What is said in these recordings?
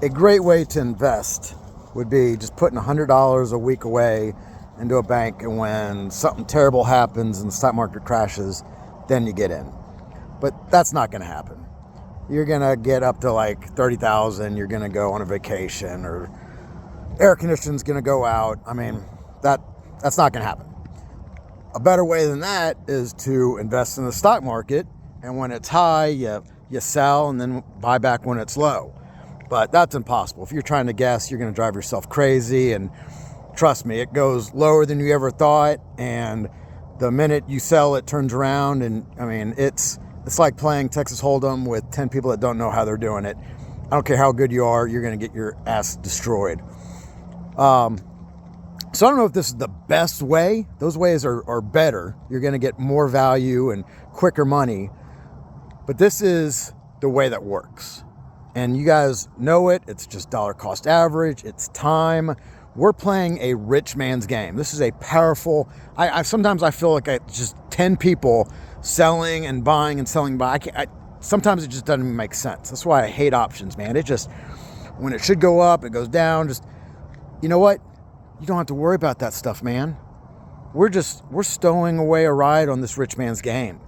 A great way to invest would be just putting $100 a week away into a bank, and when something terrible happens and the stock market crashes, then you get in. But that's not going to happen. You're going to get up to like 30,000, you're going to go on a vacation, or air conditioning's going to go out. I mean, that's not going to happen. A better way than that is to invest in the stock market, and when it's high, you sell and then buy back when it's low. But that's impossible. If you're trying to guess, you're going to drive yourself crazy. And trust me, it goes lower than you ever thought. And the minute you sell, it turns around. And I mean, it's like playing Texas Hold'em with 10 people that don't know how they're doing it. I don't care how good you are, you're going to get your ass destroyed. So I don't know if this is the best way. Those ways are better. You're going to get more value and quicker money. But this is the way that works. And you guys know it. It's just dollar cost average. It's time. We're playing a rich man's game. This is a powerful, sometimes I feel like it's just 10 people selling and buying and selling. Sometimes it just doesn't make sense. That's why I hate options, man. It just, when it should go up, it goes down. Just, you know what? You don't have to worry about that stuff, man. We're stowing away a ride on this rich man's game.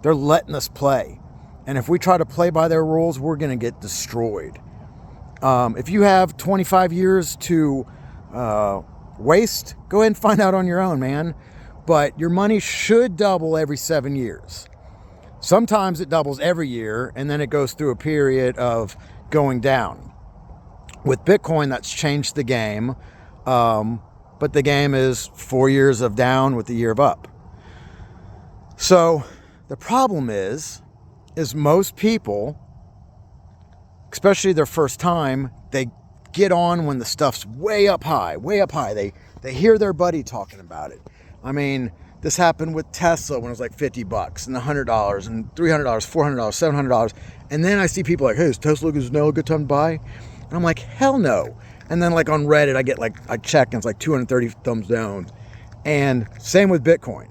They're letting us play. And if we try to play by their rules, we're going to get destroyed. If you have 25 years to waste, go ahead and find out on your own, man. But your money should double every 7 years. Sometimes it doubles every year, and then it goes through a period of going down. With Bitcoin, that's changed the game. But the game is 4 years of down with a year of up. So the problem is most people, especially their first time, they get on when the stuff's way up high. They hear their buddy talking about it. I mean, this happened with Tesla when it was like $50 and $100 and $300, $400, $700. And then I see people like, hey, is Tesla now a good time to buy? And I'm like, hell no. And then like on Reddit, I check and it's like 230 thumbs down. And same with Bitcoin.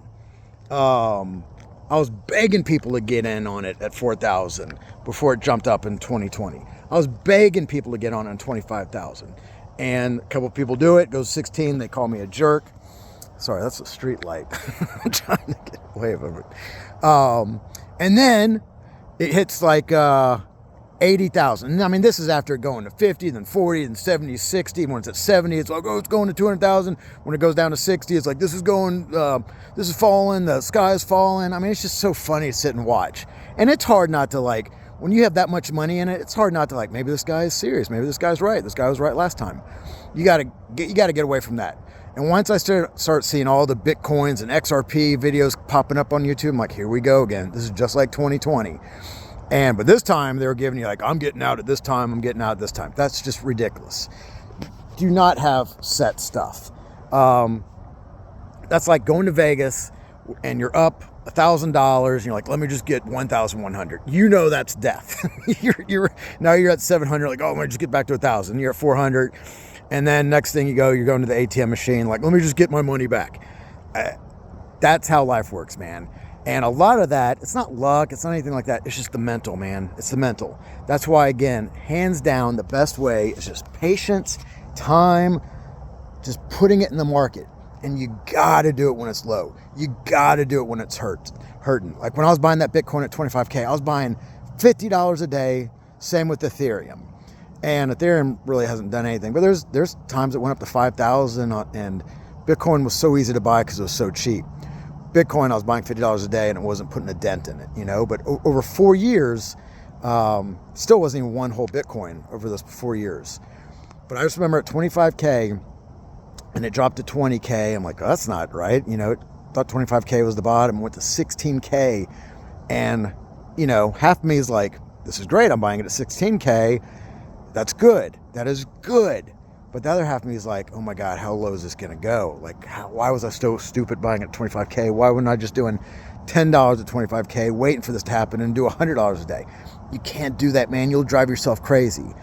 I was begging people to get in on it at 4,000 before it jumped up in 2020. I was begging people to get on 25,000. And a couple of people do it, goes 16, they call me a jerk. Sorry, that's a street light. I'm trying to get away from it. And then it hits like 80,000. I mean, this is after going to 50, then 40, then 70, 60. When it's at 70, it's like, oh, it's going to 200,000. When it goes down to 60, it's like, this is falling, the sky is falling. I mean, it's just so funny to sit and watch. And it's hard not to like, when you have that much money in it, it's hard not to like, maybe this guy is serious. Maybe this guy's right. This guy was right last time. You gotta get away from that. And once I start seeing all the Bitcoins and XRP videos popping up on YouTube, I'm like, here we go again. This is just like 2020. But this time they were giving you like, I'm getting out at this time, I'm getting out at this time. That's just ridiculous. Do not have set stuff. That's like going to Vegas and you're up $1,000 and you're like, let me just get 1,100. You know that's death. Now you're at 700, like, oh, I'm gonna just get back to 1,000. You're at 400. And then next thing you're going to the ATM machine, like, let me just get my money back. That's how life works, man. And a lot of that, it's not luck, it's not anything like that. It's just the mental, man. It's the mental. That's why, again, hands down, the best way is just patience, time, just putting it in the market. And you got to do it when it's low. You got to do it when it's hurting. Like when I was buying that Bitcoin at 25K, I was buying $50 a day. Same with Ethereum. And Ethereum really hasn't done anything. But there's times it went up to 5,000 and Bitcoin was so easy to buy because it was so cheap. Bitcoin, I was buying $50 a day and it wasn't putting a dent in it, you know. But over 4 years, still wasn't even one whole Bitcoin over those 4 years. But I just remember at 25K and it dropped to 20K. I'm like, oh, that's not right. You know, thought 25K was the bottom, went to 16K. And, you know, half of me is like, this is great. I'm buying it at 16K. That's good. That is good. But the other half of me is like, oh my God, how low is this going to go? Like, why was I so stupid buying at 25K? Why wasn't I just doing $10 at 25K, waiting for this to happen and do $100 a day? You can't do that, man. You'll drive yourself crazy.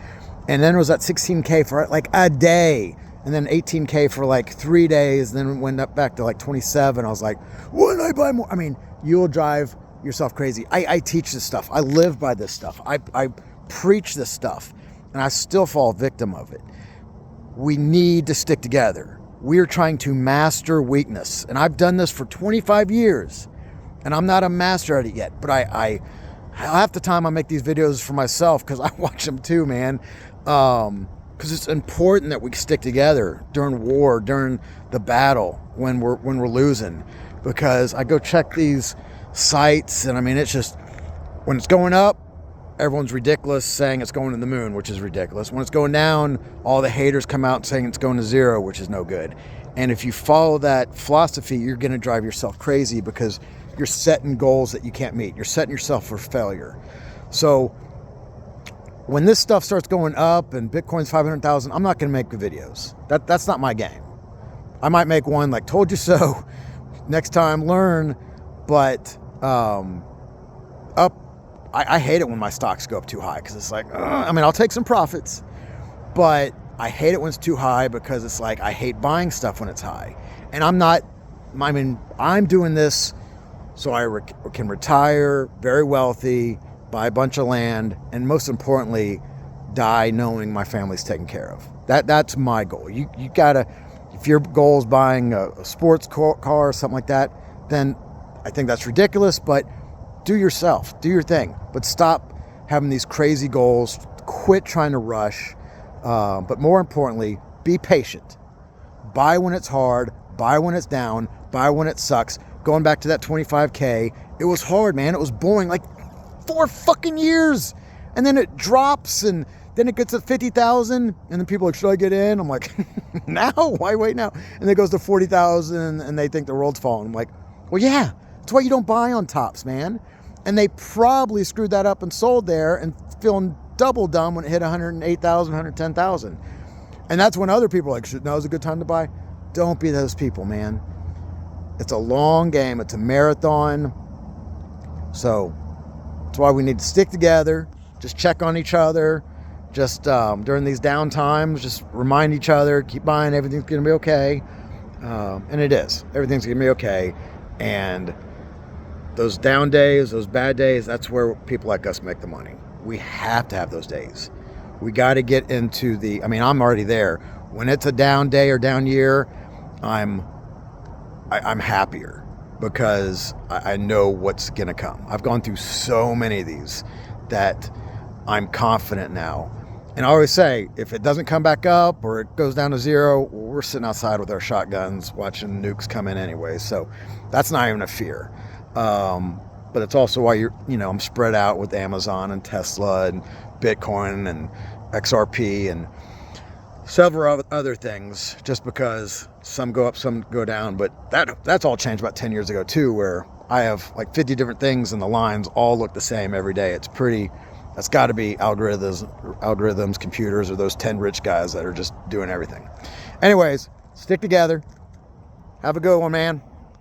And then it was at 16K for like a day. And then 18K for like 3 days. And then it went up back to like 27. I was like, why didn't I buy more? I mean, you'll drive yourself crazy. I teach this stuff. I live by this stuff. I preach this stuff. and I still fall victim of it. We need to stick together. We are trying to master weakness. And I've done this for 25 years, and I'm not a master at it yet. But I half the time I make these videos for myself because I watch them too, man. Because it's important that we stick together during war, during the battle, when we're losing. Because I go check these sites, and I mean, it's just, when it's going up, everyone's ridiculous saying it's going to the moon, which is ridiculous. When it's going down, all the haters come out saying it's going to zero, which is no good. And if you follow that philosophy, you're going to drive yourself crazy because you're setting goals that you can't meet. You're setting yourself for failure. So when this stuff starts going up and Bitcoin's 500,000, I'm not going to make the videos. That's not my game. I might make one like told you so next time, learn, but I hate it when my stocks go up too high because it's like, I mean, I'll take some profits, but I hate it when it's too high because it's like, I hate buying stuff when it's high. And I'm doing this so I can retire very wealthy, buy a bunch of land, and most importantly, die knowing my family's taken care of. That's my goal. You gotta, if your goal is buying a sports car or something like that, then I think that's ridiculous, but do yourself, do your thing, but stop having these crazy goals, quit trying to rush, but more importantly, be patient. Buy when it's hard, buy when it's down, buy when it sucks. Going back to that 25K, it was hard, man. It was boring, like 4 fucking years. And then it drops, and then it gets to 50,000, and then people are like, should I get in? I'm like, now? Why wait now? And then it goes to 40,000, and they think the world's falling. I'm like, well, yeah, that's why you don't buy on tops, man. And they probably screwed that up and sold there and feeling double dumb when it hit 108,000, 110,000. And that's when other people are like, now's a good time to buy. Don't be those people, man. It's a long game. It's a marathon. So that's why we need to stick together. Just check on each other. Just during these down times, just remind each other, keep buying. Everything's going to be okay. And it is. Everything's going to be okay. And those down days, those bad days, that's where people like us make the money. We have to have those days. We got to get into I'm already there. When it's a down day or down year, I'm happier because I know what's going to come. I've gone through so many of these that I'm confident now. And I always say, if it doesn't come back up or it goes down to zero, we're sitting outside with our shotguns watching nukes come in anyway. So that's not even a fear. But it's also why I'm spread out with Amazon and Tesla and Bitcoin and XRP and several other things, just because some go up, some go down. But that's all changed about 10 years ago too, where I have like 50 different things and the lines all look the same every day. That's got to be algorithms, computers, or those 10 rich guys that are just doing everything. Anyways, stick together. Have a good one, man.